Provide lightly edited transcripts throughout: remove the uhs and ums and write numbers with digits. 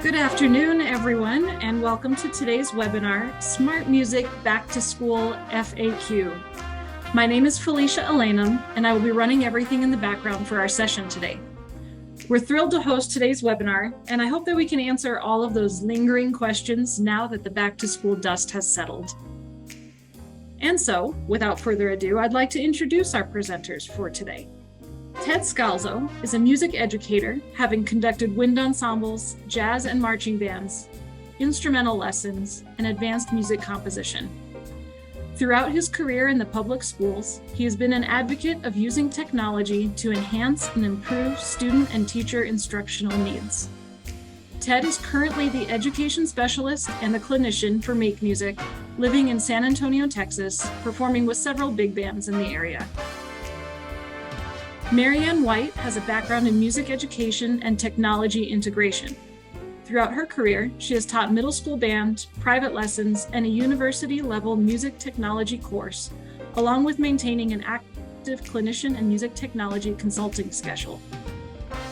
Good afternoon, everyone, and welcome to today's webinar, SmartMusic Back to School FAQ. My name is Felicia Elanum, and I will be running everything in the background for our session today. We're thrilled to host today's webinar, and I hope that we can answer all of those lingering questions now that the back to school dust has settled. And so, without further ado, I'd like to introduce our presenters for today. Ted Scalzo is a music educator, having conducted wind ensembles, jazz and marching bands, instrumental lessons, and advanced music composition. Throughout his career in the public schools, he has been an advocate of using technology to enhance and improve student and teacher instructional needs. Ted is currently the education specialist and the clinician for Make Music, living in San Antonio, Texas, performing with several big bands in the area. Marianne White has a background in music education and technology integration. Throughout her career, she has taught middle school band, private lessons, and a university-level music technology course, along with maintaining an active clinician and music technology consulting schedule.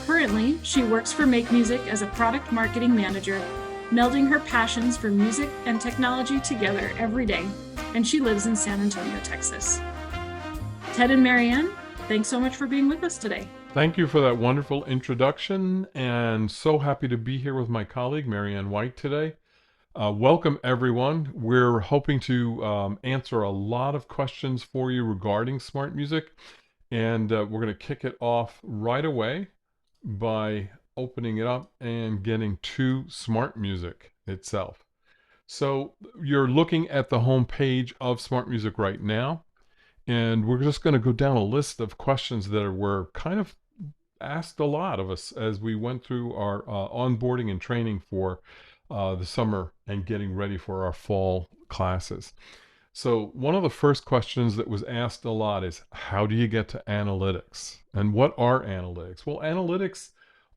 Currently, she works for Make Music as a product marketing manager, melding her passions for music and technology together every day, and she lives in San Antonio, Texas. Ted and Marianne, thanks so much for being with us today. Thank you for that wonderful introduction, and so happy to be here with my colleague, Marianne White, today. Welcome, everyone. We're hoping to answer a lot of questions for you regarding smart music, and we're going to kick it off right away by opening it up and getting to smart music itself. So you're looking at the home page of Smart Music right now. And we're just going to go down a list of questions that were kind of asked a lot of us as we went through our onboarding and training for the summer and getting ready for our fall classes. So one of the first questions that was asked a lot is, how do you get to analytics? And what are analytics? Well, analytics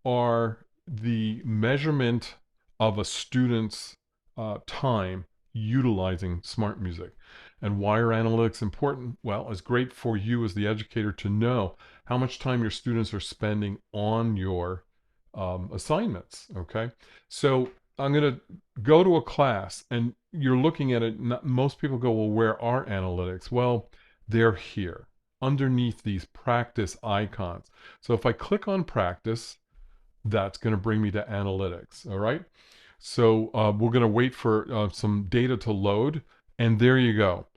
are the measurement of a student's time utilizing smart music. And why are analytics important? Well, it's great for you as the educator to know how much time your students are spending on your assignments, okay? So I'm going to go to a class and you're looking at it. Most people go, well, where are analytics? Well, they're here underneath these practice icons. So if I click on practice, that's going to bring me to analytics, all right? So we're going to wait for some data to load, and there you go.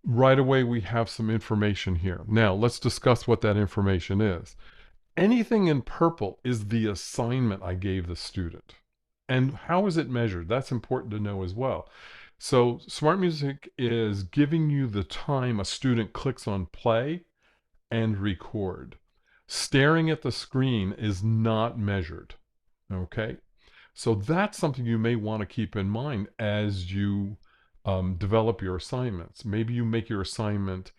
Right away, we have some information here. Now, let's discuss what that information is. Anything in purple is the assignment I gave the student. And how is it measured? That's important to know as well. So Smart Music is giving you the time a student clicks on play and record. Staring at the screen is not measured, okay? So that's something you may want to keep in mind as you develop your assignments. Maybe you make your assignment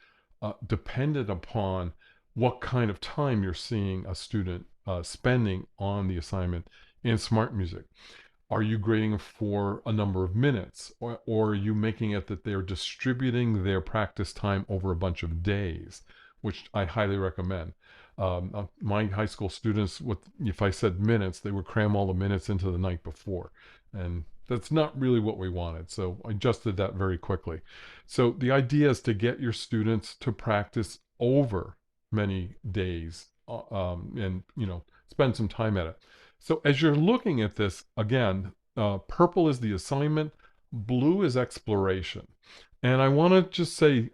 dependent upon what kind of time you're seeing a student spending on the assignment in Smart Music. Are you grading for a number of minutes, or are you making it that they're distributing their practice time over a bunch of days, which I highly recommend. My high school students, if I said minutes, they would cram all the minutes into the night before. And that's not really what we wanted. So I adjusted that very quickly. So the idea is to get your students to practice over many days and, spend some time at it. So as you're looking at this, again, purple is the assignment, blue is exploration. And I want to just say,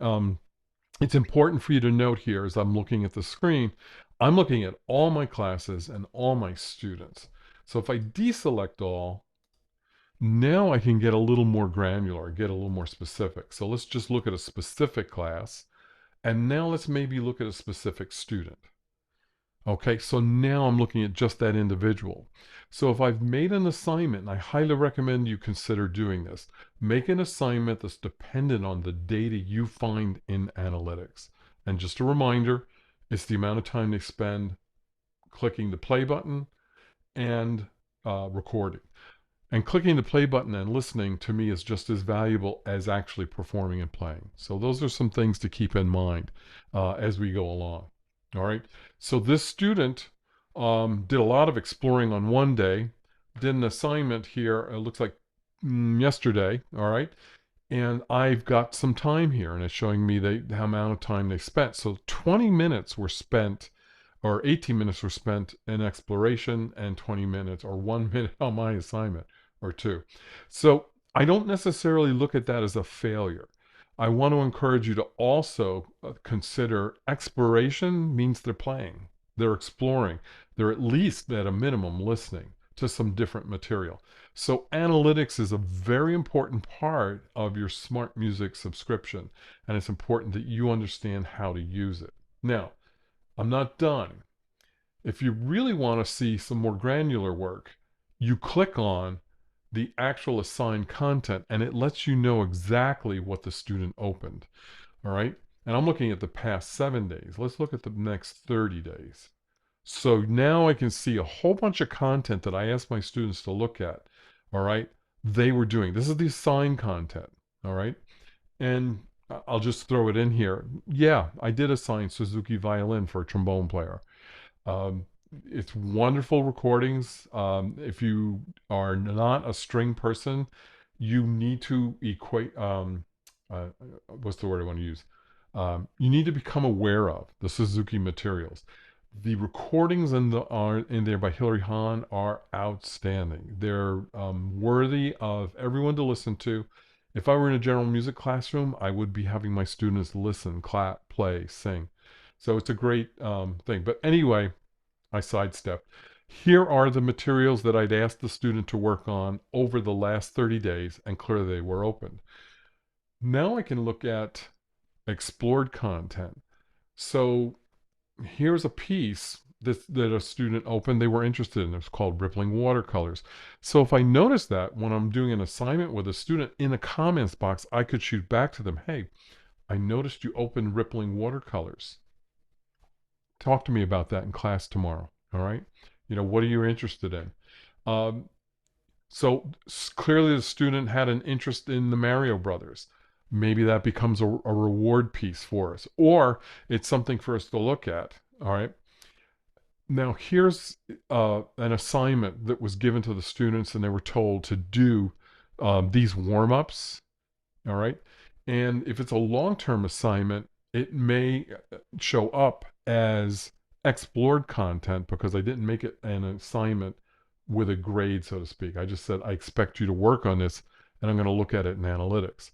it's important for you to note here as I'm looking at the screen, I'm looking at all my classes and all my students. So if I deselect all, now I can get a little more granular, get a little more specific. So let's just look at a specific class. And now let's maybe look at a specific student. Okay, so now I'm looking at just that individual. So if I've made an assignment, and I highly recommend you consider doing this, make an assignment that's dependent on the data you find in analytics. And just a reminder, it's the amount of time they spend clicking the play button and recording. And clicking the play button and listening to me is just as valuable as actually performing and playing. So those are some things to keep in mind as we go along. All right, so this student did a lot of exploring on one day, did an assignment here, it looks like yesterday, all right? And I've got some time here, and it's showing me the amount of time they spent. So 20 minutes were spent, or 18 minutes were spent in exploration, and 20 minutes or 1 minute on my assignment or two. So I don't necessarily look at that as a failure. I want to encourage you to also consider exploration means they're playing, they're exploring, they're at least at a minimum listening to some different material. So analytics is a very important part of your Smart Music subscription, and it's important that you understand how to use it. Now, I'm not done. If you really want to see some more granular work, you click on the actual assigned content and it lets you know exactly what the student opened. All right. And I'm looking at the past 7 days. Let's look at the next 30 days. So now I can see a whole bunch of content that I asked my students to look at. All right. They were doing. This is the assigned content. All right. And I'll just throw it in here. Yeah, I did assign Suzuki violin for a trombone player. Um, it's wonderful recordings. If you are not a string person, you need to equate. Uh, what's the word I want to use? You need to become aware of the Suzuki materials. The recordings in there by Hilary Hahn are outstanding. They're worthy of everyone to listen to. If I were in a general music classroom, I would be having my students listen, clap, play, sing. So it's a great thing. But anyway, I sidestepped. Here are the materials that I'd asked the student to work on over the last 30 days, and clearly they were opened. Now I can look at explored content. So here's a piece that a student opened they were interested in. It's called Rippling Watercolors. So if I notice that when I'm doing an assignment with a student in a comments box, I could shoot back to them, hey, I noticed you opened Rippling Watercolors. Talk to me about that in class tomorrow. All right. What are you interested in? Um, so clearly the student had an interest in the Mario Brothers. Maybe that becomes a reward piece for us, or it's something for us to look at. All right. Now here's an assignment that was given to the students, and they were told to do these warm-ups. All right. And if it's a long-term assignment, it may show up as explored content because I didn't make it an assignment with a grade, so to speak. I just said, I expect you to work on this, and I'm going to look at it in analytics.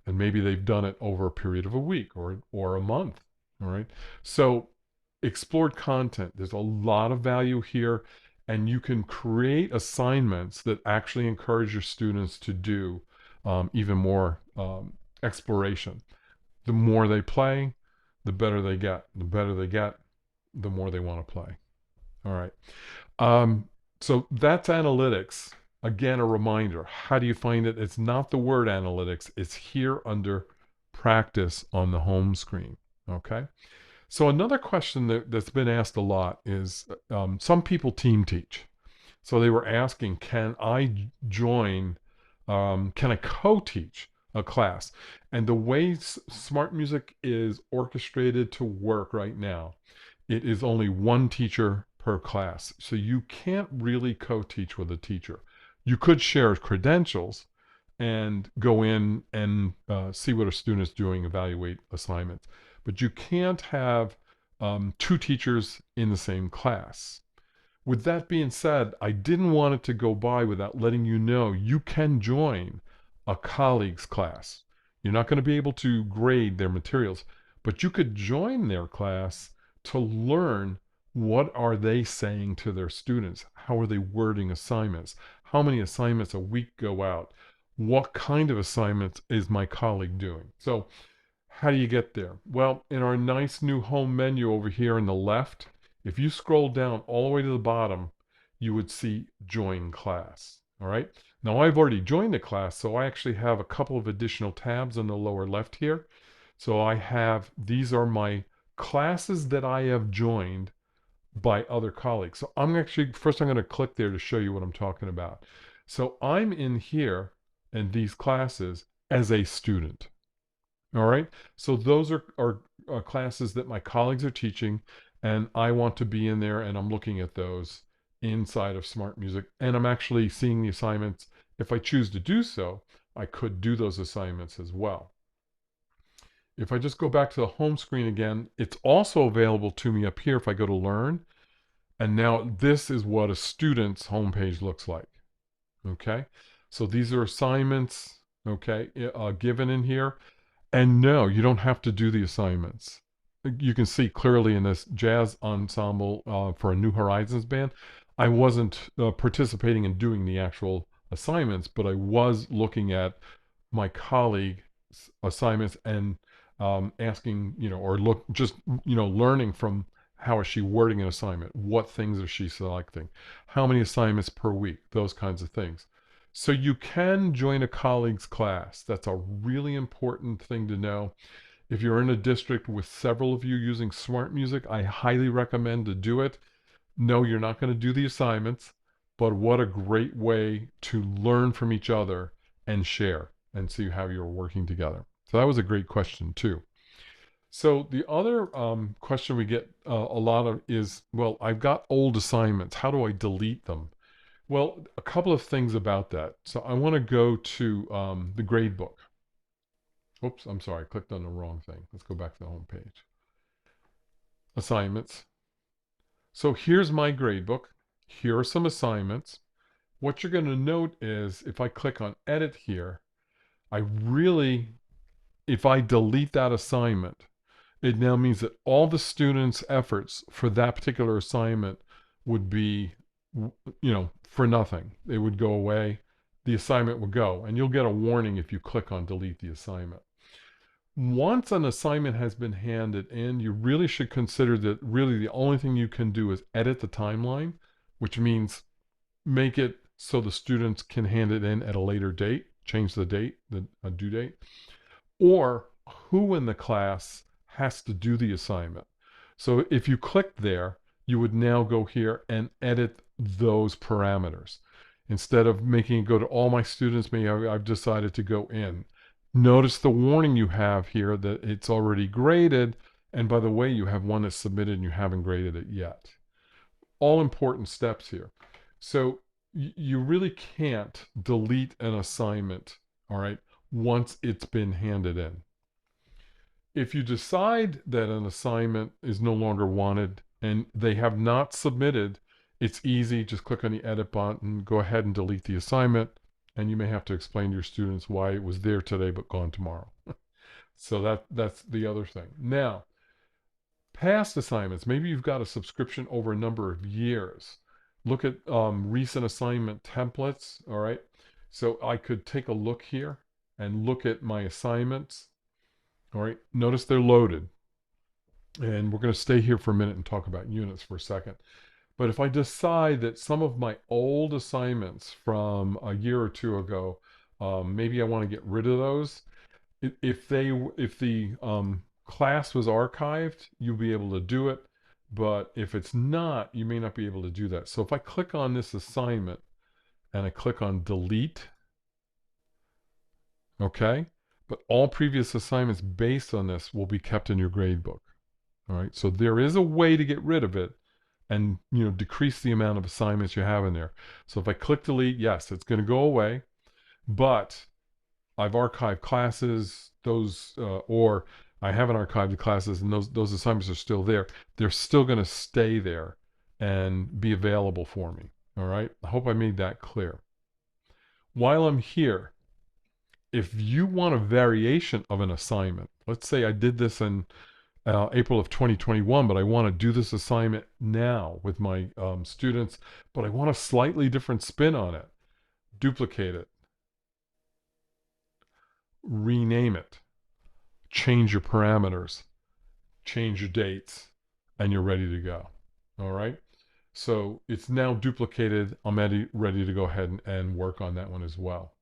And maybe they've done it over a period of a week or a month. All right. So explored content, there's a lot of value here, and you can create assignments that actually encourage your students to do even more exploration. The more they play, the better they get. The better they get, the more they want to play. All right. So that's analytics. Again, a reminder. How do you find it? It's not the word analytics. It's here under practice on the home screen. Okay. So another question that's been asked a lot is some people team teach. So they were asking, can I join, can I co-teach a class? And the way Smart Music is orchestrated to work right now, it is only one teacher per class. So you can't really co-teach with a teacher. You could share credentials and go in and see what a student is doing, evaluate assignments. But you can't have two teachers in the same class. With that being said, I didn't want it to go by without letting you know you can join a colleague's class. You're not going to be able to grade their materials, but you could join their class to learn what are they saying to their students? How are they wording assignments? How many assignments a week go out? What kind of assignments is my colleague doing? So how do you get there? Well, in our nice new home menu over here on the left, if you scroll down all the way to the bottom, you would see Join Class. All right. Now I've already joined the class, so I actually have a couple of additional tabs on the lower left here. So these are my classes that I have joined by other colleagues. So I'm going to click there to show you what I'm talking about. So I'm in here in these classes as a student. All right. So those are classes that my colleagues are teaching, and I want to be in there, and I'm looking at those inside of SmartMusic, and I'm actually seeing the assignments. If I choose to do so, I could do those assignments as well. If I just go back to the home screen again, it's also available to me up here if I go to Learn. And now this is what a student's homepage looks like. Okay, so these are assignments, okay, given in here. And no, you don't have to do the assignments. You can see clearly in this jazz ensemble for a New Horizons band, I wasn't participating in doing the actual assignments, but I was looking at my colleague's assignments and asking, or just learning from how is she wording an assignment, what things is she selecting, how many assignments per week, those kinds of things. So you can join a colleague's class. That's a really important thing to know. If you're in a district with several of you using SmartMusic, I highly recommend to do it. No, you're not going to do the assignments, but what a great way to learn from each other and share and see how you're working together. So that was a great question too. So the other question we get a lot of is, well, I've got old assignments. How do I delete them? Well, a couple of things about that. So I want to go to the grade book. Oops, I'm sorry, I clicked on the wrong thing. Let's go back to the home page. Assignments. So here's my grade book. Here are some assignments. What you're going to note is if I click on edit here, if I delete that assignment, it now means that all the students' efforts for that particular assignment would be, for nothing. It would go away. The assignment would go. And you'll get a warning if you click on delete the assignment. Once an assignment has been handed in, you really should consider that really the only thing you can do is edit the timeline, which means make it so the students can hand it in at a later date, change the date, the due date, or who in the class has to do the assignment. So if you click there, you would now go here and edit those parameters. Instead of making it go to all my students, maybe I've decided to go in. Notice the warning you have here that it's already graded, and by the way, you have one that's submitted and you haven't graded it yet. All important steps here. So you really can't delete an assignment, all right, once it's been handed in. If you decide that an assignment is no longer wanted and they have not submitted, it's easy. Just click on the edit button, go ahead and delete the assignment, and you may have to explain to your students why it was there today but gone tomorrow. So that's the other thing. Now, past assignments, maybe you've got a subscription over a number of years. Look at recent assignment templates, all right? So I could take a look here and look at my assignments. All right, notice they're loaded. And we're going to stay here for a minute and talk about units for a second. But if I decide that some of my old assignments from a year or two ago, maybe I want to get rid of those. If the class was archived, you'll be able to do it. But if it's not, you may not be able to do that. So if I click on this assignment and I click on delete, okay? But all previous assignments based on this will be kept in your grade book. All right, so there is a way to get rid of it and decrease the amount of assignments you have in there. So if I click delete, yes, it's going to go away, but I've archived classes, or I haven't archived the classes, and those assignments are still there. They're still going to stay there and be available for me. All right, I hope I made that clear. While I'm here, if you want a variation of an assignment, let's say I did this in April of 2021, but I want to do this assignment now with my students, but I want a slightly different spin on it. Duplicate it. Rename it. Change your parameters. Change your dates, and you're ready to go. All right? So it's now duplicated. I'm ready to go ahead and work on that one as well.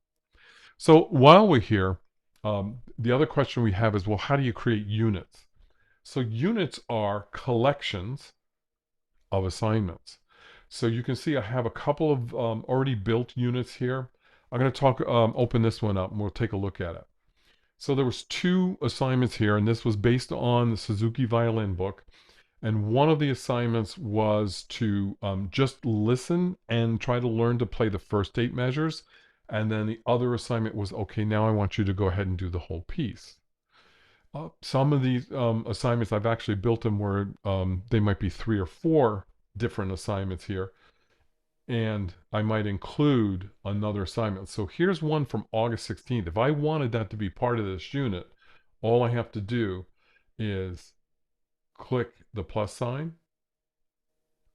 So while we're here, the other question we have is, well, how do you create units? So units are collections of assignments. So you can see I have a couple of already built units here. I'm going to open this one up and we'll take a look at it. So there was 2 assignments here, and this was based on the Suzuki violin book. And one of the assignments was to just listen and try to learn to play the first 8 measures. And then the other assignment was, okay, now I want you to go ahead and do the whole piece. Some of these assignments, I've actually built them where they might be 3 or 4 different assignments here. And I might include another assignment. So here's one from August 16th. If I wanted that to be part of this unit, all I have to do is click the plus sign,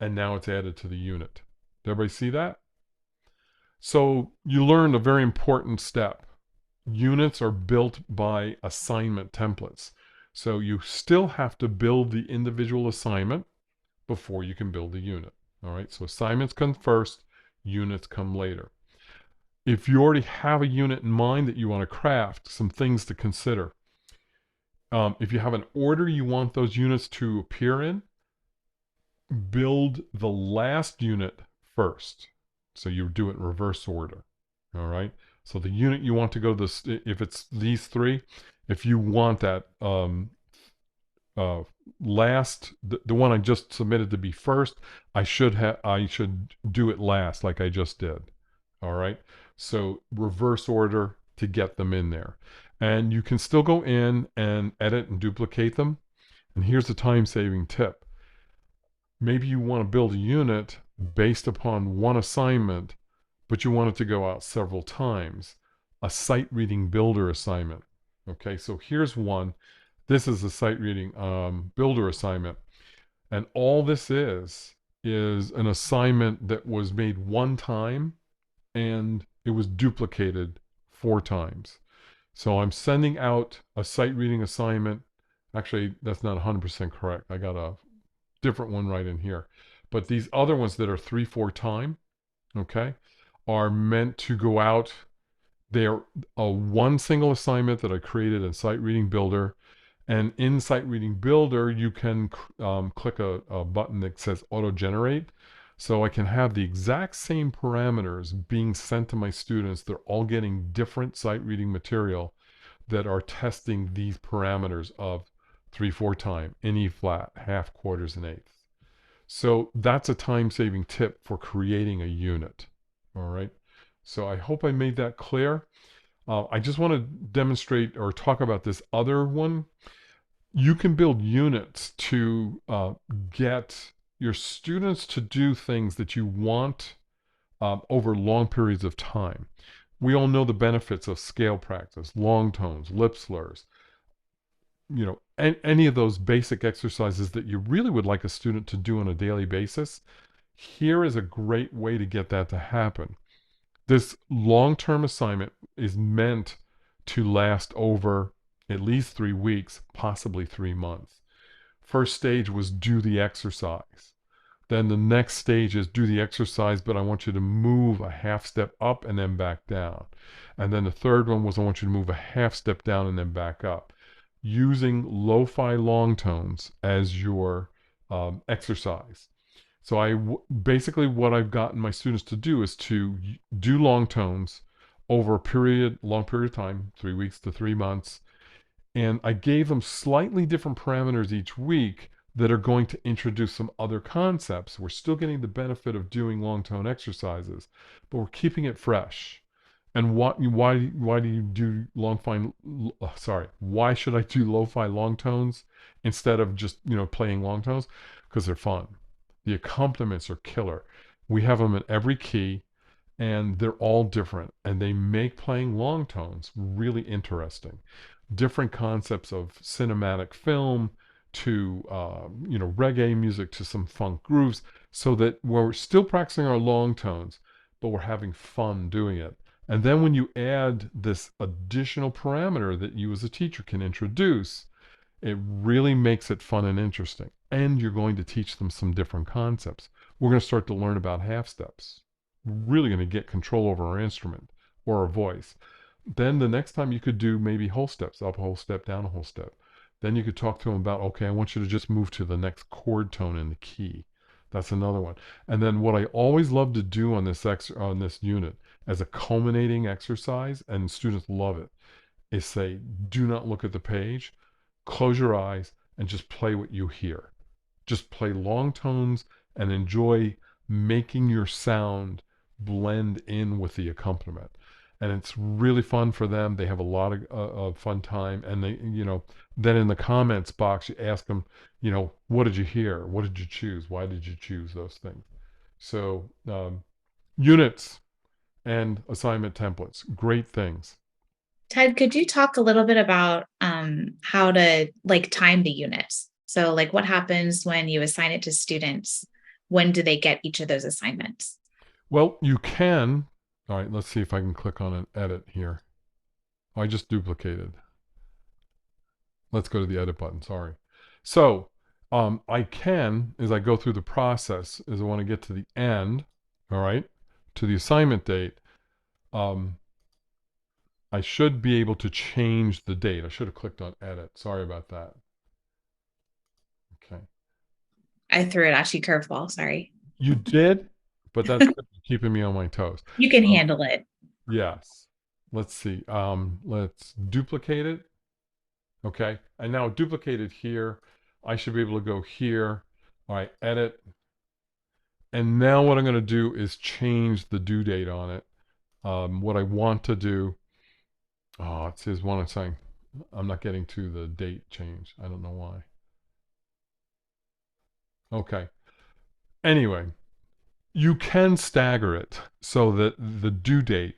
and now it's added to the unit. Did everybody see that? So you learned a very important step. Units are built by assignment templates. So you still have to build the individual assignment before you can build the unit. All right, so assignments come first, units come later. If you already have a unit in mind that you want to craft, some things to consider. If you have an order you want those units to appear in, build the last unit first. So you do it in reverse order. All right. So the unit you want to go this, if it's these 3, if you want that last, the one I just submitted to be first, I should do it last, like I just did. All right. So reverse order to get them in there. And you can still go in and edit and duplicate them. And here's a time-saving tip. Maybe you want to build a unit based upon one assignment, but you want it to go out several times. A sight reading builder assignment. Okay, so here's one. This is a sight reading builder assignment. And all this is an assignment that was made one time and it was duplicated 4 times. So I'm sending out a sight reading assignment. Actually, that's not 100% correct. I got a different one right in here. But these other ones that are 3, 4 time, okay, are meant to go out. They're a one single assignment that I created in Sight Reading Builder. And in Sight Reading Builder, you can click a button that says Auto Generate. So I can have the exact same parameters being sent to my students. They're all getting different sight reading material that are testing these parameters of 3, 4 time, in E flat, half, quarters, and eighths. So that's a time-saving tip for creating a unit. All right. So I hope I made that clear. I just want to demonstrate or talk about this other one. You can build units to get your students to do things that you want over long periods of time. We all know the benefits of scale practice, long tones, lip slurs, any of those basic exercises that you really would like a student to do on a daily basis. Here is a great way to get that to happen. This long-term assignment is meant to last over at least 3 weeks, possibly 3 months. First stage was do the exercise. Then the next stage is do the exercise, but I want you to move a half step up and then back down. And then the third one was I want you to move a half step down and then back up, using lo-fi long tones as your exercise. So basically what I've gotten my students to do is to do long tones over a long period of time, 3 weeks to 3 months. And I gave them slightly different parameters each week that are going to introduce some other concepts. We're still getting the benefit of doing long tone exercises, but we're keeping it fresh. And why do you do why should I do lo-fi long tones instead of just, playing long tones? Because they're fun. The accompaniments are killer. We have them in every key, and they're all different, and they make playing long tones really interesting. Different concepts of cinematic film to reggae music to some funk grooves, so that we're still practicing our long tones, but we're having fun doing it. And then when you add this additional parameter that you as a teacher can introduce, it really makes it fun and interesting. And you're going to teach them some different concepts. We're going to start to learn about half steps. We're really going to get control over our instrument or our voice. Then the next time you could do maybe whole steps, up a whole step, down a whole step. Then you could talk to them about, okay, I want you to just move to the next chord tone in the key. That's another one. And then what I always love to do on this unit as a culminating exercise, and students love it, is say, do not look at the page, close your eyes, and just play what you hear. Just play long tones and enjoy making your sound blend in with the accompaniment. And it's really fun for them. They have a lot of fun time. And then in the comments box, you ask them, what did you hear? What did you choose? Why did you choose those things? So, units and assignment templates, great things. Ted, could you talk a little bit about how to like time the units? So like what happens when you assign it to students? When do they get each of those assignments? Well, you can. All right, let's see if I can click on an edit here. Oh, I just duplicated. Let's go to the edit button. Sorry. So, I can, as I go through the process, as I want to get to the end, all right, to the assignment date, um, I should be able to change the date. I should have clicked on edit. Sorry about that. Okay. I threw it at you curveball, sorry. You did, but that's keeping me on my toes. You can So, handle it. yes. Let's see. Let's duplicate it. Okay. And now duplicate it here. I should be able to go here. All right, edit. And now what I'm going to do is change the due date on it. What I want to do, it says one saying, I'm not getting to the date change. I don't know why. Okay. Anyway, you can stagger it so that the due date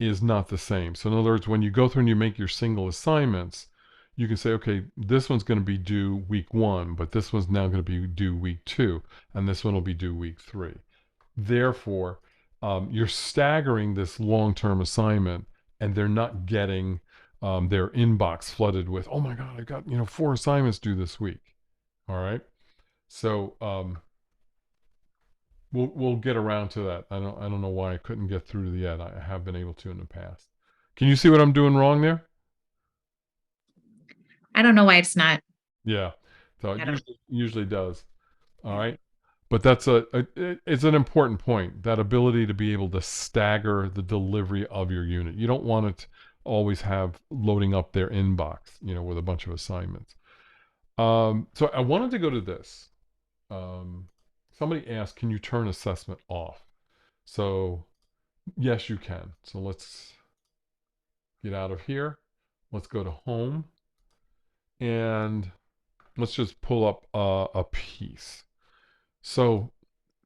is not the same. So in other words, when you go through and you make your single assignments, you can say, okay, this one's going to be due week 1, but this one's now going to be due week 2, and this one will be due week 3. Therefore, you're staggering this long-term assignment, and they're not getting their inbox flooded with, oh my God, I've got 4 assignments due this week. All right, so we'll get around to that. I don't know why I couldn't get through to the end. I have been able to in the past. Can you see what I'm doing wrong there? I don't know why it's not. Yeah. So it I don't. usually does. All right. But that's it's an important point, that ability to be able to stagger the delivery of your unit. You don't want it to always have loading up their inbox, with a bunch of assignments. So I wanted to go to this. Somebody asked, can you turn assessment off? So yes, you can. So let's get out of here. Let's go to home. And let's just pull up a piece. So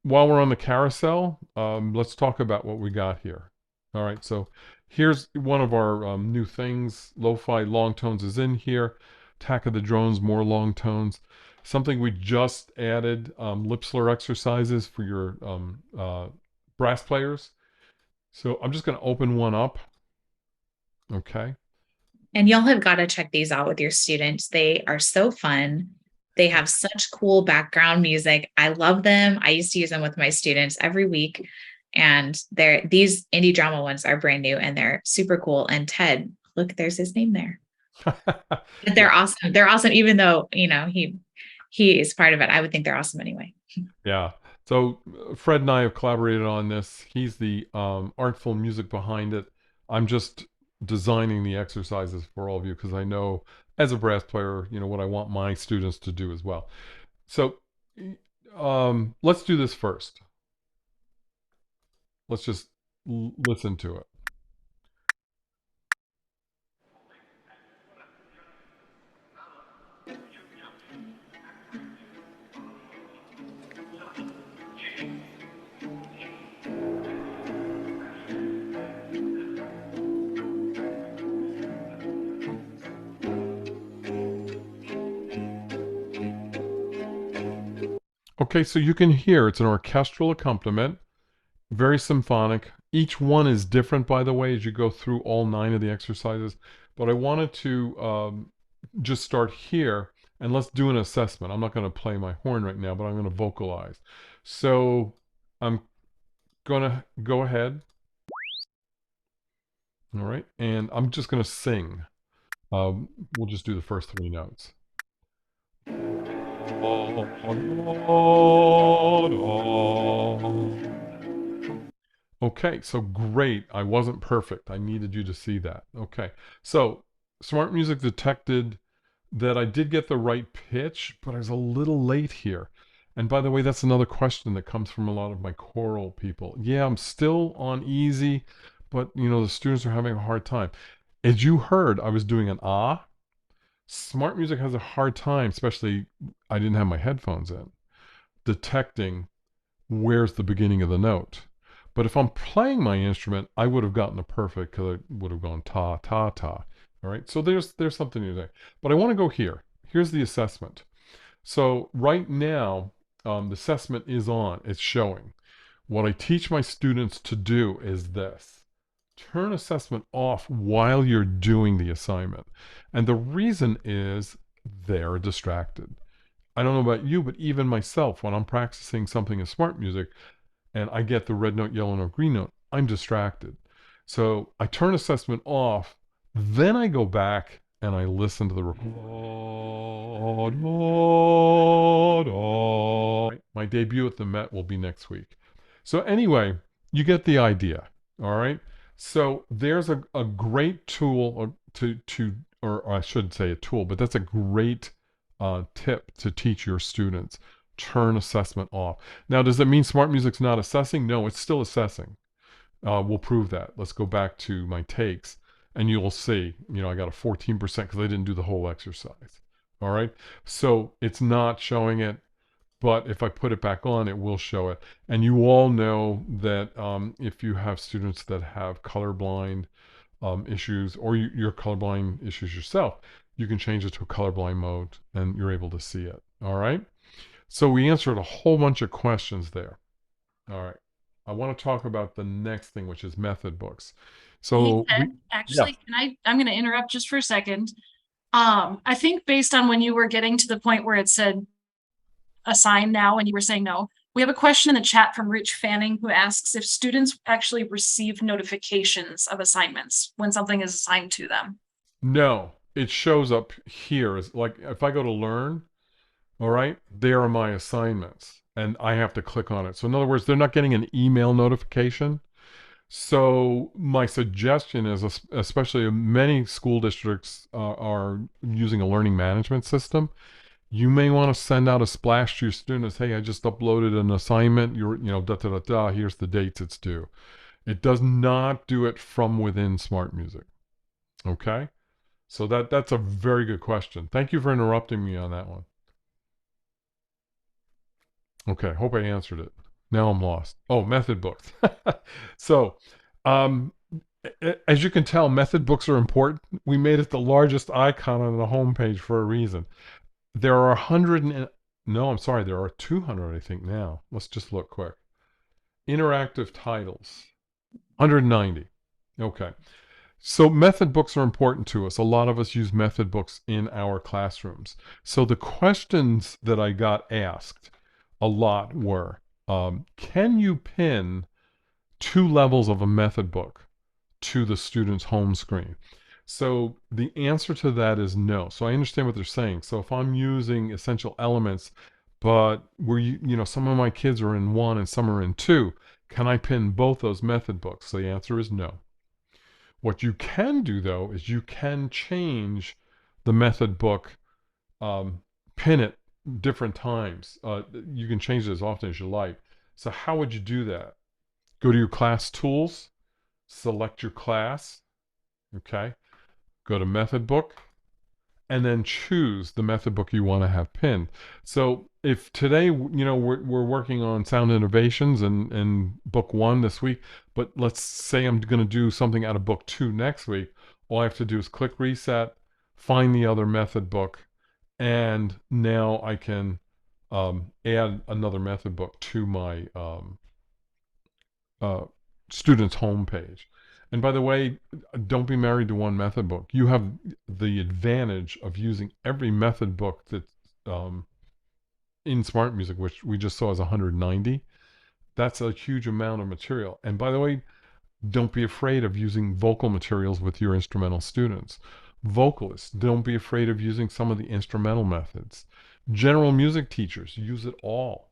while we're on the carousel, let's talk about what we got here. All right, so here's one of our new things. Lo-fi long tones is in here. Attack of the Drones, more long tones. Something we just added, lip slur exercises for your brass players. So I'm just going to open one up. Okay. And y'all have got to check these out with your students. They are so fun. They have such cool background music. I love them. I used to use them with my students every week. And these indie drama ones are brand new and they're super cool. And Ted, look, there's his name there. They're awesome. They're awesome, even though, he is part of it. I would think they're awesome anyway. Yeah. So Fred and I have collaborated on this. He's the artful music behind it. I'm just designing the exercises for all of you because I know as a brass player, what I want my students to do as well. So let's do this first. Let's just listen to it. Okay, so you can hear it's an orchestral accompaniment, very symphonic. Each one is different, by the way, as you go through all 9 of the exercises. But I wanted to just start here and let's do an assessment. I'm not going to play my horn right now, but I'm going to vocalize. So I'm going to go ahead. All right, and I'm just going to sing. We'll just do the first 3 notes. Okay, so great. I wasn't perfect. I needed you to see that. Okay, so SmartMusic detected that I did get the right pitch, but I was a little late here. And by the way, that's another question that comes from a lot of my choral people. Yeah, I'm still on easy, but the students are having a hard time. As you heard, I was doing an ah. Smart music has a hard time, especially I didn't have my headphones in, detecting where's the beginning of the note. But if I'm playing my instrument, I would have gotten a perfect because I would have gone ta ta ta. All right. So there's something to say. But I want to go here. Here's the assessment. So right now, the assessment is on. It's showing. What I teach my students to do is this: turn assessment off while you're doing the assignment. And the reason is they're distracted. I don't know about you, but even myself, when I'm practicing something in smart music and I get the red note, yellow note, green note, I'm distracted. So I turn assessment off, then I go back and I listen to the recording. My debut at the Met will be next week. So anyway, you get the idea. All right. So there's a great tool or I should say a tool, but that's a great tip to teach your students. Turn assessment off. Now, does that mean smart music's not assessing? No, it's still assessing. We'll prove that. Let's go back to my takes, and you'll see, I got a 14% because I didn't do the whole exercise. All right. So it's not showing it, but if I put it back on, it will show it. And you all know that if you have students that have colorblind issues, or you're colorblind issues yourself, you can change it to a colorblind mode and you're able to see it. All right. So we answered a whole bunch of questions there. All right. I want to talk about the next thing, which is method books. Hey, So Ted, yeah. actually, I'm going to interrupt just for a second. I think based on when you were getting to the point where it said assign now and you were saying no, we have a question in the chat from Rich Fanning who asks if students actually receive notifications of assignments when something is assigned to them. No, it shows up here as like if I go to learn, all right, there are my assignments and I have to click on it. So in other words, they're not getting an email notification. So my suggestion is, especially many school districts are using a learning management system. You may want to send out a splash to your students. Hey, I just uploaded an assignment. Da da da da. Here's the dates it's due. It does not do it from within Smart Music. Okay, so that's a very good question. Thank you for interrupting me on that one. Okay, hope I answered it. Now I'm lost. Oh, method books. So, um, as you can tell, method books are important. We made it the largest icon on the homepage for a reason. There are 100 and no, I'm sorry, there are 200, I think now. Let's just look quick. Interactive titles, 190. Okay. So method books are important to us. A lot of us use method books in our classrooms. So the questions that I got asked a lot were, can you pin 2 levels of a method book to the student's home screen? So the answer to that is no. So I understand what they're saying. So if I'm using essential elements, but some of my kids are in 1 and some are in 2, can I pin both those method books? So the answer is no. What you can do though is you can change the method book, pin it different times. You can change it as often as you like. So how would you do that? Go to your class tools, select your class, okay? Go to method book, and then choose the method book you want to have pinned. So if today, we're working on sound innovations and book 1 this week, but let's say I'm going to do something out of book 2 next week, all I have to do is click reset, find the other method book, and now I can add another method book to my student's homepage. And by the way, don't be married to one method book. You have the advantage of using every method book that's in Smart Music, which we just saw is 190. That's a huge amount of material. And by the way, don't be afraid of using vocal materials with your instrumental students. Vocalists, don't be afraid of using some of the instrumental methods. General music teachers, use it all.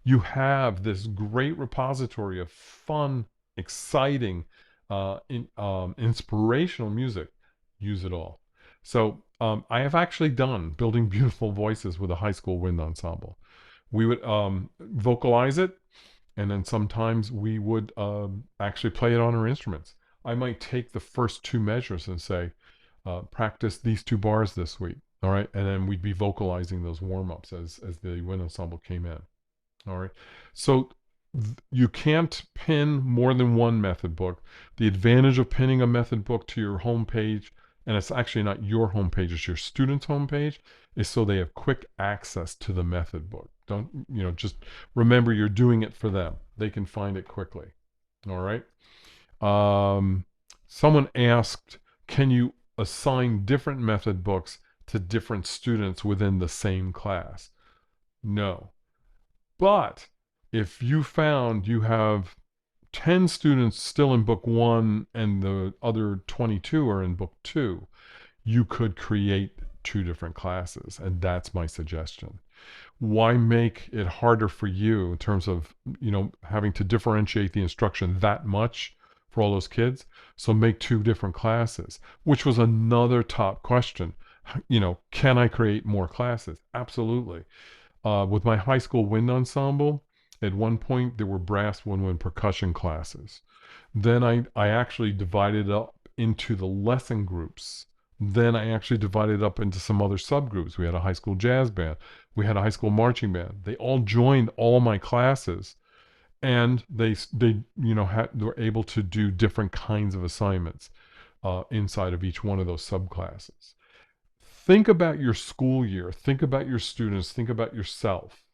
You have this great repository of fun, exciting, inspirational music. Use it all. So I have actually done Building Beautiful Voices with a high school wind ensemble. We would vocalize it, and then sometimes we would actually play it on our instruments. I might take the first two measures and say, practice these two bars this week. All right. And then we'd be vocalizing those warm ups as the wind ensemble came in. All right. So you can't pin more than one method book. The advantage of pinning a method book to your home page, and it's actually not your home page, it's your student's home page, is so they have quick access to the method book. Don't, just remember you're doing it for them. They can find it quickly. All right. Someone asked, can you assign different method books to different students within the same class? No. But if you found you have 10 students still in book 1 and the other 22 are in book 2, you could create 2 different classes, and that's my suggestion. Why make it harder for you in terms of, having to differentiate the instruction that much for all those kids? So make 2 different classes, which was another top question. Can I create more classes? Absolutely. With my high school wind ensemble, at one point there were brass woodwind percussion classes. Then I actually divided up into the lesson groups. Then I actually divided up into some other subgroups. We had a high school jazz band. We had a high school marching band. They all joined all my classes, and they were able to do different kinds of assignments inside of each one of those subclasses. Think about your school year. Think about your students. Think about yourself.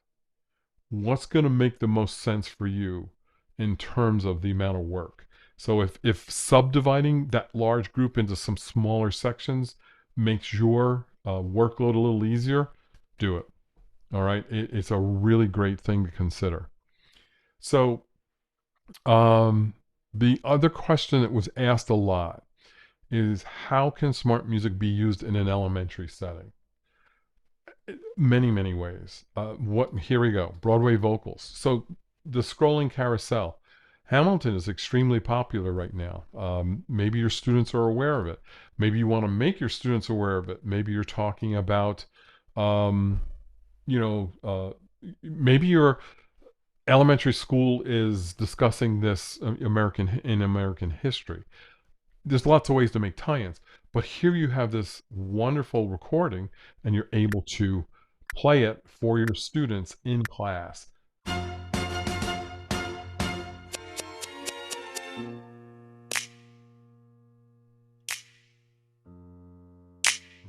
What's going to make the most sense for you in terms of the amount of work? So if subdividing that large group into some smaller sections makes your workload a little easier, do it. All right. It's a really great thing to consider. So the other question that was asked a lot is, how can SmartMusic be used in an elementary setting? Many, many ways. Here we go. Broadway vocals. So the scrolling carousel. Hamilton is extremely popular right now. Maybe your students are aware of it. Maybe you want to make your students aware of it. Maybe you're talking about, maybe your elementary school is discussing this American history. There's lots of ways to make tie-ins, but here you have this wonderful recording, and you're able to play it for your students in class.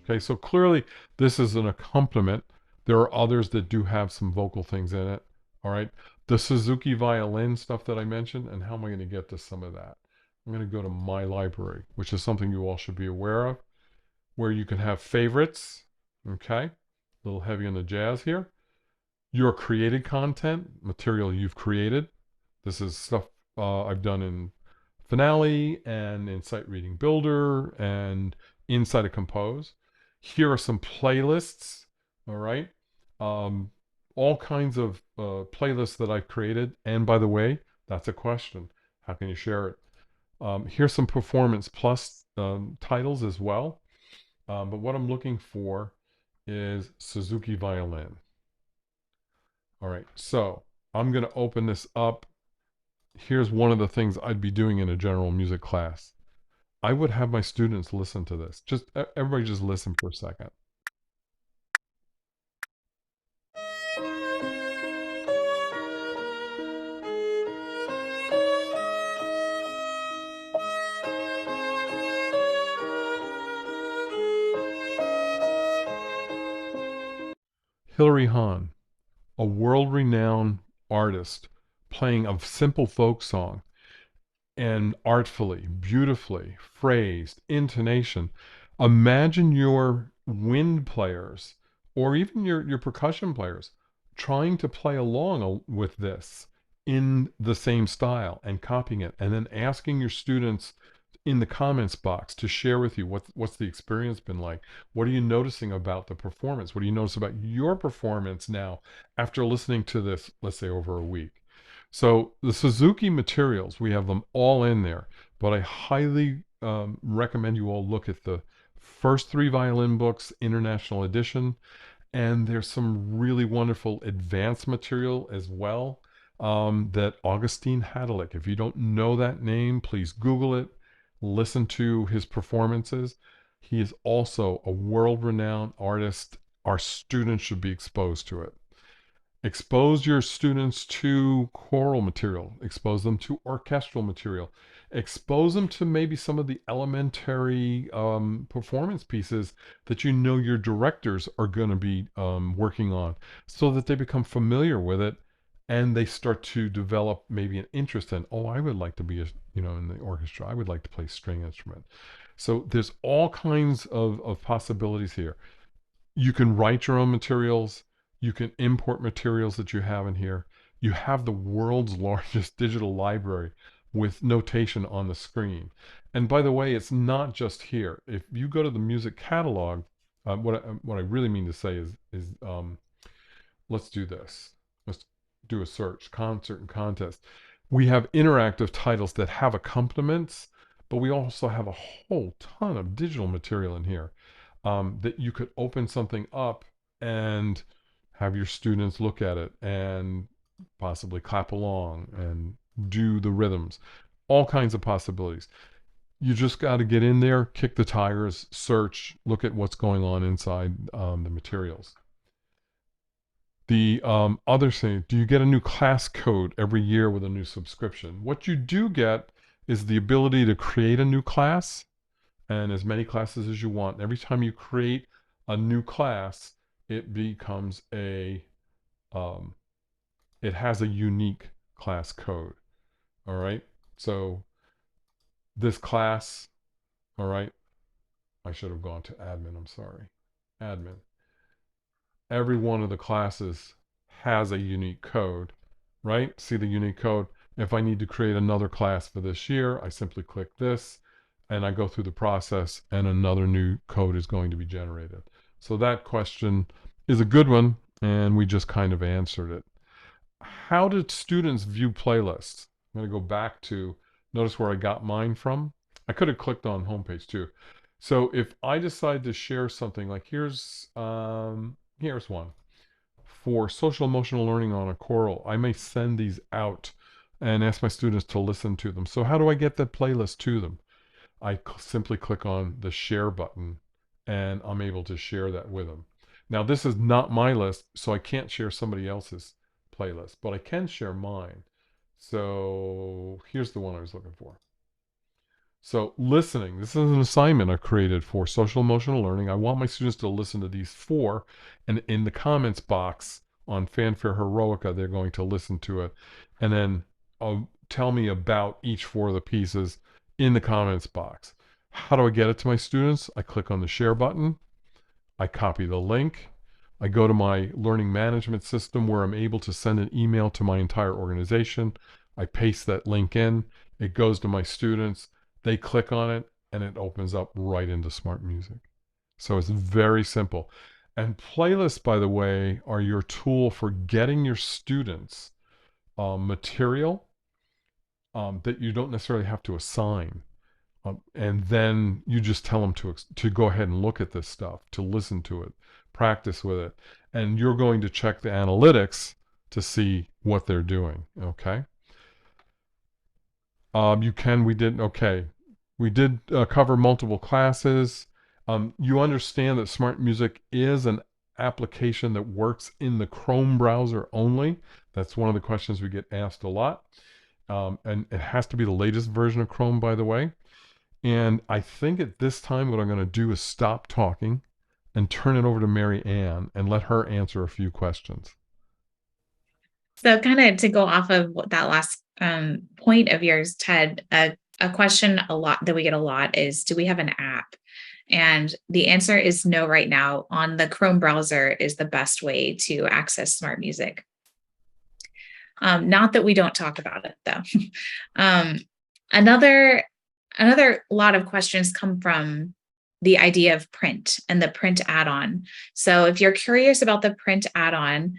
Okay, so clearly this is an accompaniment. There are others that do have some vocal things in it. All right, the Suzuki violin stuff that I mentioned, and how am I going to get to some of that? I'm going to go to my library, which is something you all should be aware of, where you can have favorites. Okay, a little heavy on the jazz here. Your created content, material you've created. This is stuff I've done in Finale and in Sight Reading Builder and inside of Compose. Here are some playlists. All right, all kinds of playlists that I've created. And by the way, that's a question. How can you share it? Here's some Performance Plus titles as well. But what I'm looking for is Suzuki violin. All right, so I'm going to open this up. Here's one of the things I'd be doing in a general music class. I would have my students listen to this. Everybody just listen for a second. Hilary Hahn, a world-renowned artist, playing a simple folk song, and artfully, beautifully phrased, intonation. Imagine your wind players, or even your percussion players, trying to play along with this in the same style and copying it, and then asking your students in the comments box to share with you what's the experience been like. What are you noticing about the performance? What do you notice about your performance now after listening to this, let's say, over a week? So the Suzuki materials, we have them all in there, but I highly recommend you all look at the first 3 violin books, International Edition, and there's some really wonderful advanced material as well, that Augustine Hadalick. If you don't know that name, please Google it, listen to his performances. He is also a world-renowned artist. Our students should be exposed to it. Expose your students to choral material, expose them to orchestral material, expose them to maybe some of the elementary performance pieces that you know your directors are going to be working on, so that they become familiar with it and they start to develop maybe an interest in, oh, I would like to be in the orchestra, I would like to play string instrument. So there's all kinds of possibilities here. You can write your own materials. You can import materials that you have in here. You have the world's largest digital library with notation on the screen. And by the way, it's not just here. If you go to the music catalog, what I really mean to say is let's do this. Let's do a search, concert and contest. We have interactive titles that have accompaniments, but we also have a whole ton of digital material in here, that you could open something up and have your students look at it and possibly clap along and do the rhythms. All kinds of possibilities. You just got to get in there, kick the tires, search, look at what's going on inside the materials. The other thing, do you get a new class code every year with a new subscription? What you do get is the ability to create a new class, and as many classes as you want. Every time you create a new class, it becomes it has a unique class code. All right. So this class, all right, I should have gone to admin. I'm sorry. Admin. Every one of the classes has a unique code, right? See the unique code. If I need to create another class for this year, I simply click this and I go through the process and another new code is going to be generated. So that question is a good one, and we just kind of answered it. How did students view playlists? I'm going to go back to, notice where I got mine from. I could have clicked on homepage too. So if I decide to share something, like here's one for social emotional learning on a choral, I may send these out and ask my students to listen to them. So how do I get that playlist to them? I simply click on the share button and I'm able to share that with them. Now, this is not my list, so I can't share somebody else's playlist, but I can share mine. So here's the one I was looking for. So listening, this is an assignment I've created for social emotional learning. I want my students to listen to these 4, and in the comments box on Fanfare Heroica, they're going to listen to it, and then tell me about each 4 of the pieces in the comments box. How do I get it to my students? I click on the share button. I copy the link. I go to my learning management system where I'm able to send an email to my entire organization. I paste that link in. It goes to my students. They click on it and it opens up right into SmartMusic. So it's very simple. And playlists, by the way, are your tool for getting your students material that you don't necessarily have to assign. And then you just tell them to go ahead and look at this stuff, to listen to it, practice with it. And you're going to check the analytics to see what they're doing, okay? We did cover multiple classes. You understand that SmartMusic is an application that works in the Chrome browser only. That's one of the questions we get asked a lot. And it has to be the latest version of Chrome, by the way. And I think at this time, what I'm going to do is stop talking and turn it over to Marianne and let her answer a few questions. So kind of to go off of that last point of yours, Ted, a question that we get a lot is, do we have an app? And the answer is no right now. On the Chrome browser is the best way to access SmartMusic. Not that we don't talk about it, though. Another lot of questions come from the idea of print and the print add-on. So if you're curious about the print add-on,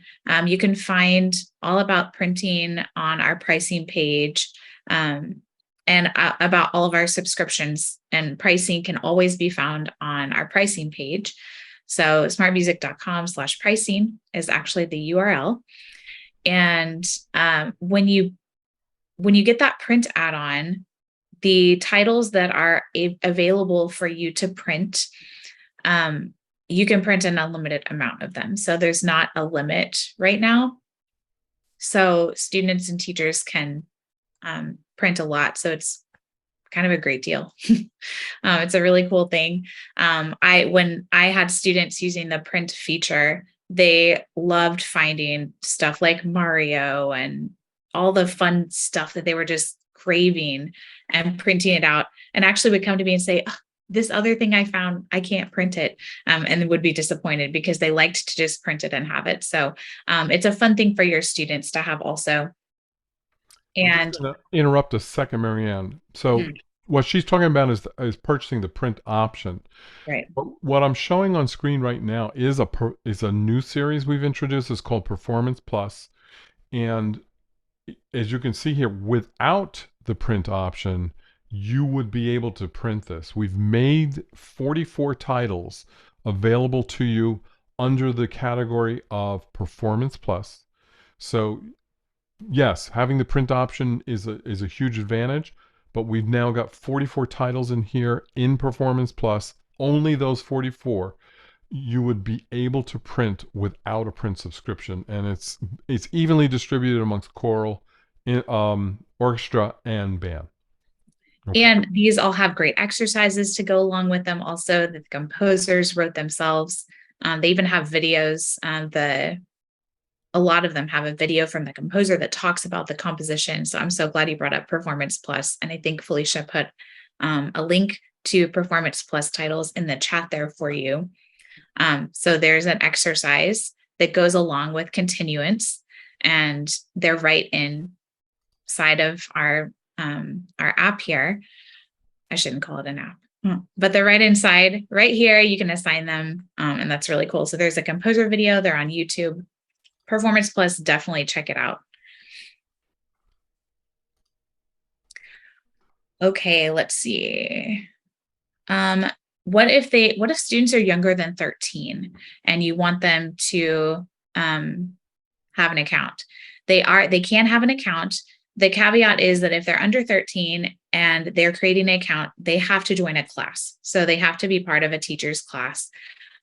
you can find all about printing on our pricing page. and about all of our subscriptions and pricing can always be found on our pricing page. So smartmusic.com/pricing is actually the URL. And when you get that print add-on, the titles that are available for you to print, you can print an unlimited amount of them. So there's not a limit right now. So students and teachers can print a lot. So it's kind of a great deal. It's a really cool thing. When I had students using the print feature, they loved finding stuff like Mario and all the fun stuff that they were just craving and printing it out, and actually would come to me and say, oh, this other thing I found, I can't print it, and would be disappointed because they liked to just print it and have it. So it's a fun thing for your students to have also. And I'm just gonna interrupt a second, Marianne. So what she's talking about is purchasing the print option. right. What I'm showing on screen right now is a new series we've introduced. It's called Performance Plus, and as you can see here, without the print option, you would be able to print this. We've made 44 titles available to you under the category of Performance Plus. So yes, having the print option is a huge advantage, but we've now got 44 titles in here in Performance Plus. Only those 44 you would be able to print without a print subscription, and it's evenly distributed amongst choral, orchestra, and band. Okay. And these all have great exercises to go along with them also that the composers wrote themselves. They even have videos. A lot of them have a video from the composer that talks about the composition. So I'm so glad you brought up Performance Plus. And I think Felicia put a link to Performance Plus titles in the chat there for you. So there's an exercise that goes along with continuance, and they're right inside of our app here. I shouldn't call it an app, but they're right inside, right here. You can assign them, and that's really cool. So there's a composer video. They're on YouTube. Performance Plus, definitely check it out. Okay, let's see. What if students are younger than 13 and you want them to have an account? They can have an account. The caveat is that if they're under 13 and they're creating an account, they have to join a class. So they have to be part of a teacher's class.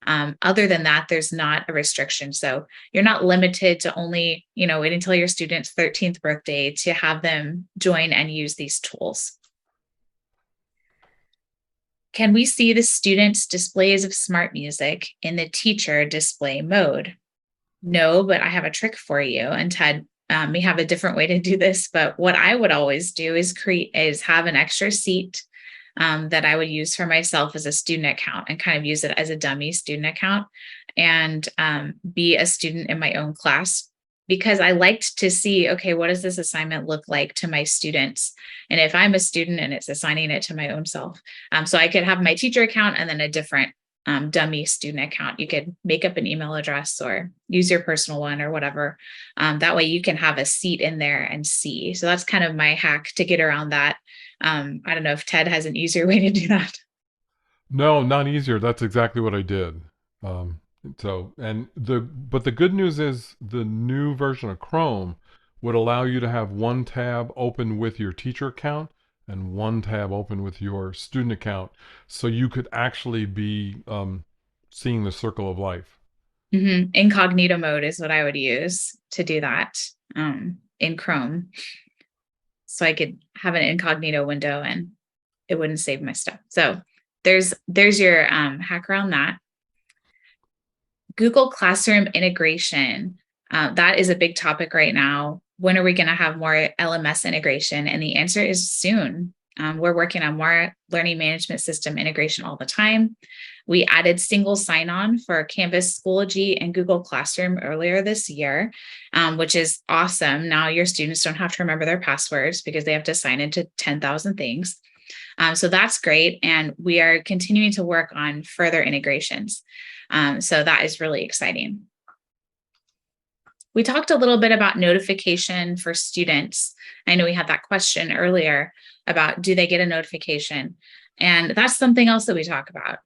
Other than that, there's not a restriction. So you're not limited to only, wait until your student's 13th birthday to have them join and use these tools. Can we see the students' displays of SmartMusic in the teacher display mode? No, but I have a trick for you. And Ted may have a different way to do this, but what I would always do is have an extra seat that I would use for myself as a student account and kind of use it as a dummy student account and be a student in my own class, because I liked to see, okay, what does this assignment look like to my students? And if I'm a student and it's assigning it to my own self. So I could have my teacher account and then a different dummy student account. You could make up an email address or use your personal one or whatever. That way you can have a seat in there and see. So that's kind of my hack to get around that. I don't know if Ted has an easier way to do that. No, not easier. That's exactly what I did. But the good news is the new version of Chrome would allow you to have one tab open with your teacher account and one tab open with your student account. So you could actually be seeing the circle of life. Mm-hmm. Incognito mode is what I would use to do that in Chrome. So I could have an incognito window and it wouldn't save my stuff. So there's your hack around that. Google Classroom integration. That is a big topic right now. When are we going to have more LMS integration? And the answer is soon. We're working on more learning management system integration all the time. We added single sign-on for Canvas, Schoology, and Google Classroom earlier this year, which is awesome. Now your students don't have to remember their passwords because they have to sign into 10,000 things. So that's great. And we are continuing to work on further integrations. So that is really exciting. We talked a little bit about notification for students. I know we had that question earlier. about, do they get a notification? And that's something else that we talk about,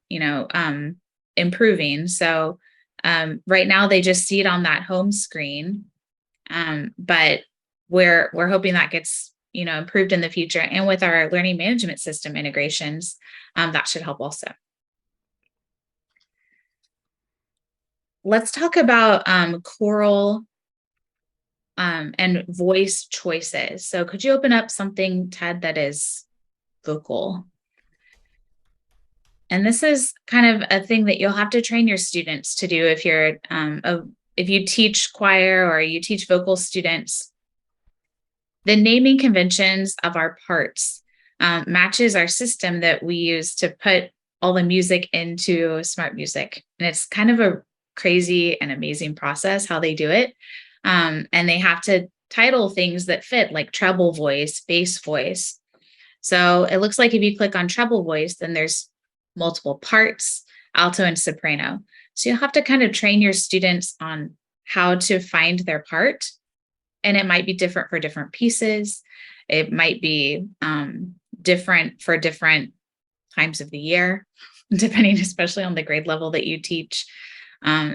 improving. So right now they just see it on that home screen. But we're hoping that gets, improved in the future. And with our learning management system integrations, that should help also. Let's talk about choral and voice choices. So could you open up something, Ted, that is vocal? And this is kind of a thing that you'll have to train your students to do if you're if you teach choir or you teach vocal students. The naming conventions of our parts matches our system that we use to put all the music into SmartMusic. And it's kind of a crazy and amazing process how they do it. And they have to title things that fit, like treble voice, bass voice. So it looks like if you click on treble voice, then there's multiple parts, alto and soprano. So you'll have to kind of train your students on how to find their part. And it might be different for different pieces. It might be different for different times of the year, depending especially on the grade level that you teach.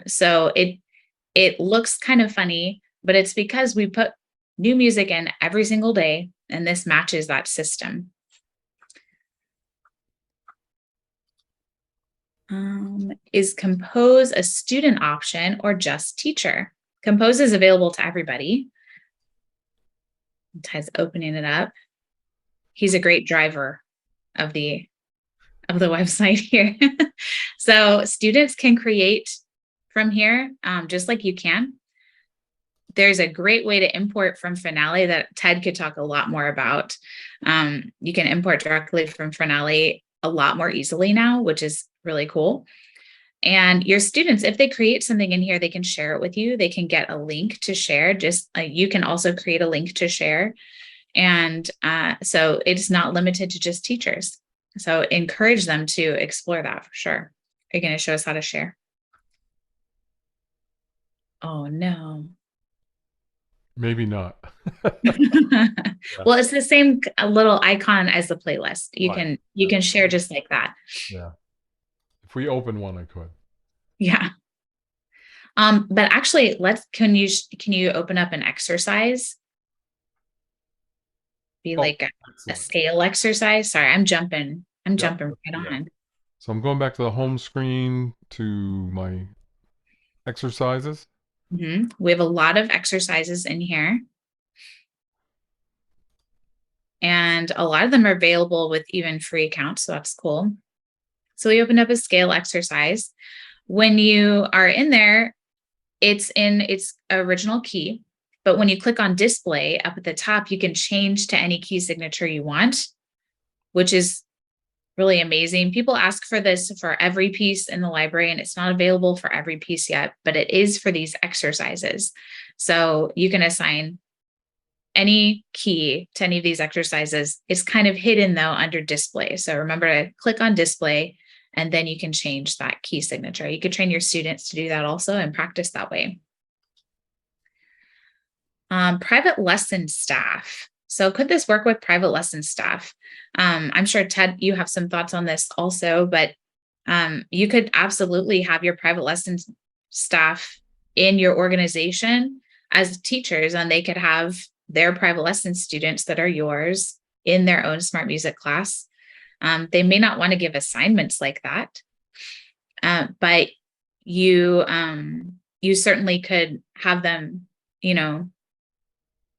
So it looks kind of funny, but it's because we put new music in every single day, and this matches that system. Is Compose a student option or just teacher? Compose is available to everybody. Ted's opening it up. He's a great driver of the website here. So students can create from here, just like you can. There's a great way to import from Finale that Ted could talk a lot more about. You can import directly from Finale a lot more easily now, which is really cool. And your students, if they create something in here, they can share it with you. They can get a link to share. Just you can also create a link to share. And so it's not limited to just teachers. So encourage them to explore that for sure. Are you going to show us how to share? Oh, no. Maybe not. Well, it's the same little icon as the playlist. You can share just like that. Yeah. If we open one, I could. Yeah. But actually, can you open up an exercise? Like a scale exercise. Sorry, I'm jumping right on. So I'm going back to the home screen to my exercises. We have a lot of exercises in here. And a lot of them are available with even free accounts, so that's cool. So we opened up a scale exercise. When you are in there, it's in its original key. But when you click on display up at the top, you can change to any key signature you want, which is really amazing. People ask for this for every piece in the library, and it's not available for every piece yet, but it is for these exercises. So you can assign any key to any of these exercises. It's kind of hidden though under display. So remember to click on display, and then you can change that key signature. You could train your students to do that also and practice that way. Private lesson staff. So could this work with private lesson staff? I'm sure, Ted, you have some thoughts on this also, but you could absolutely have your private lessons staff in your organization as teachers, and they could have their private lesson students that are yours in their own SmartMusic class. They may not want to give assignments like that, but you certainly could have them,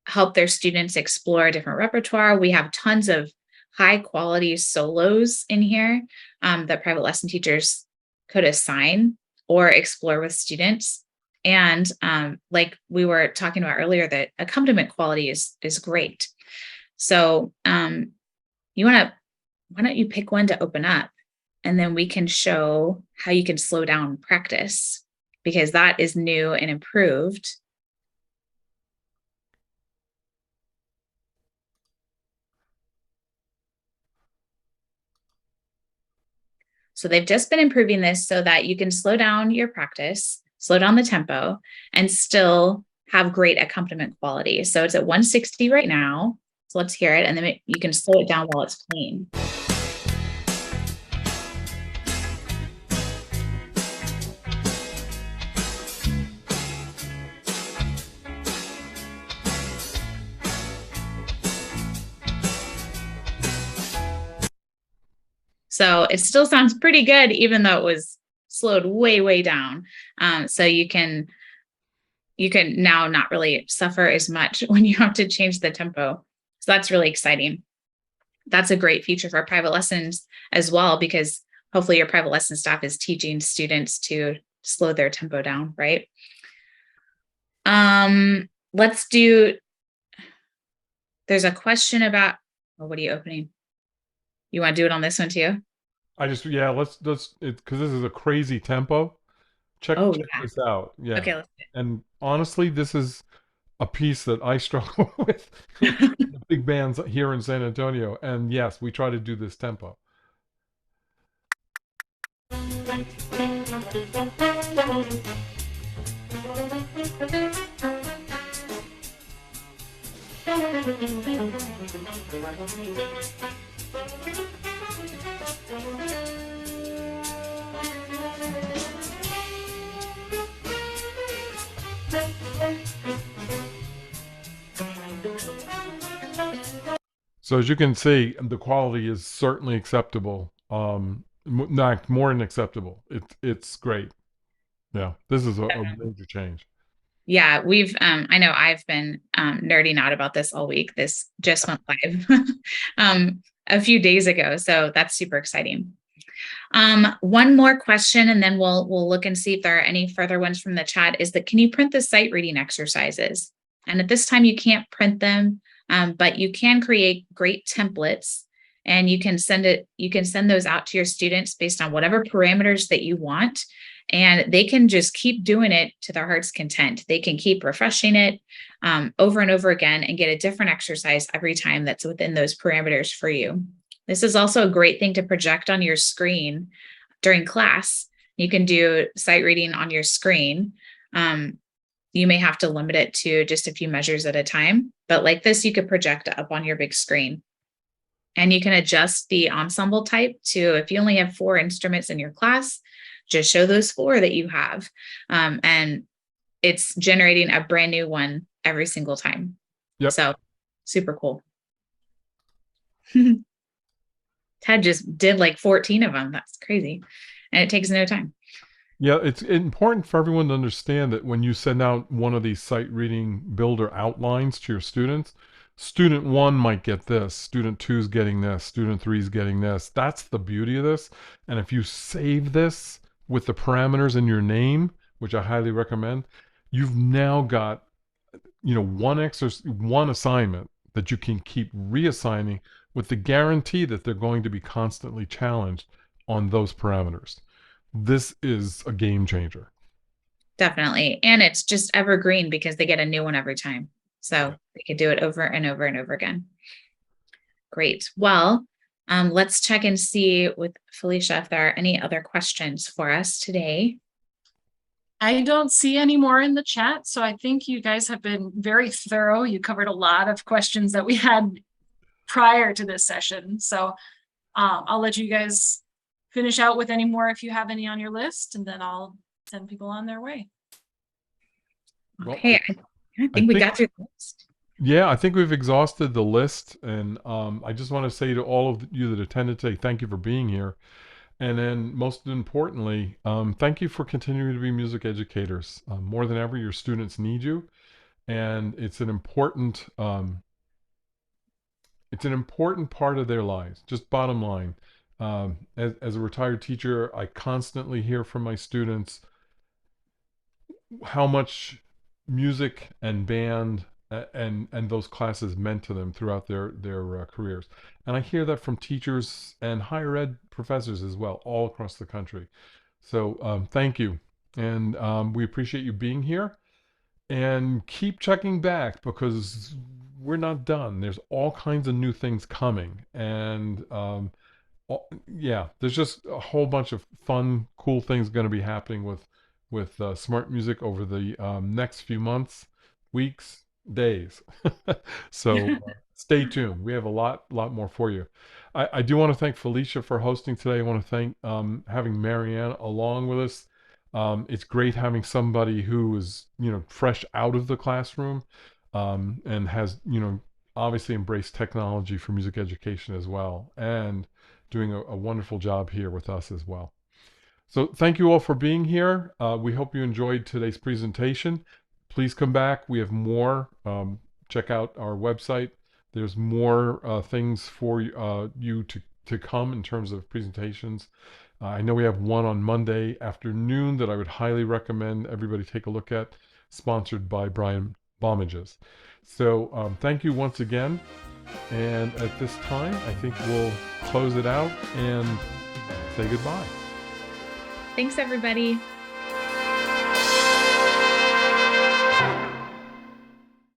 help their students explore different repertoire. We have tons of high quality solos in here that private lesson teachers could assign or explore with students. And like we were talking about earlier, that accompaniment quality is great. So why don't you pick one to open up, and then we can show how you can slow down practice, because that is new and improved. So they've just been improving this so that you can slow down your practice, slow down the tempo, and still have great accompaniment quality. So it's at 160 right now. It's So let's hear it, and then you can slow it down while it's playing. So it still sounds pretty good, even though it was slowed way, way down. So you can now not really suffer as much when you have to change the tempo. So that's really exciting. That's a great feature for private lessons as well, because hopefully your private lesson staff is teaching students to slow their tempo down, right? There's a question about, what are you opening? You want to do it on this one too? let's it because this is a crazy tempo. Check this out. Yeah. Okay. And honestly, this is a piece that I struggle with the big bands here in San Antonio. And yes, we try to do this tempo. So as you can see, the quality is certainly acceptable. Not more than acceptable. It's great. Yeah, this is a major change. Yeah, I know I've been nerding out about this all week. This just went live a few days ago. So that's super exciting. One more question, and then we'll look and see if there are any further ones from the chat, is that can you print the sight reading exercises? And at this time, you can't print them, but you can create great templates, and you can send those out to your students based on whatever parameters that you want. And they can just keep doing it to their heart's content. They can keep refreshing it over and over again and get a different exercise every time that's within those parameters for you. This is also a great thing to project on your screen during class. You can do sight reading on your screen. You may have to limit it to just a few measures at a time, but like this, you could project up on your big screen. And you can adjust the ensemble type to, if you only have 4 instruments in your class, just show those 4 that you have. And it's generating a brand new one every single time. Yep. So super cool. Ted just did like 14 of them. That's crazy. And it takes no time. Yeah, it's important for everyone to understand that when you send out one of these sight reading builder outlines to your students, student 1 might get this, student 2 is getting this, student 3 is getting this. That's the beauty of this. And if you save this with the parameters in your name, which I highly recommend, you've now got, one assignment that you can keep reassigning with the guarantee that they're going to be constantly challenged on those parameters. This is a game changer. Definitely. And it's just evergreen because they get a new one every time. So they could do it over and over and over again. Great. Well, let's check and see with Felicia if there are any other questions for us today. I don't see any more in the chat, so I think you guys have been very thorough. You covered a lot of questions that we had prior to this session. So I'll let you guys finish out with any more if you have any on your list, and then I'll send people on their way. Okay, I think we got through the list. Yeah, I think we've exhausted the list, and I just want to say to all of you that attended today, thank you for being here. And then most importantly, thank you for continuing to be music educators. More than ever, your students need you, and it's an important part of their lives, just bottom line. As a retired teacher, I constantly hear from my students how much music and band and those classes meant to them throughout their careers. And I hear that from teachers and higher ed professors as well, all across the country. So thank you. And we appreciate you being here. And keep checking back, because we're not done. There's all kinds of new things coming. And there's just a whole bunch of fun, cool things going to be happening with SmartMusic over the next few months, weeks, days. So Stay tuned. We have a lot more for you. I do want to thank Felicia for hosting today. I want to thank having Marianne along with us. It's great having somebody who is, fresh out of the classroom, and has, obviously embraced technology for music education as well, and doing a wonderful job here with us as well. So thank you all for being here. We hope you enjoyed today's presentation. Please come back. We have more. Check out our website. There's more things for you to come in terms of presentations. I know we have one on Monday afternoon that I would highly recommend everybody take a look at, sponsored by Brian Baumages. So thank you once again. And at this time, I think we'll close it out and say goodbye. Thanks, everybody.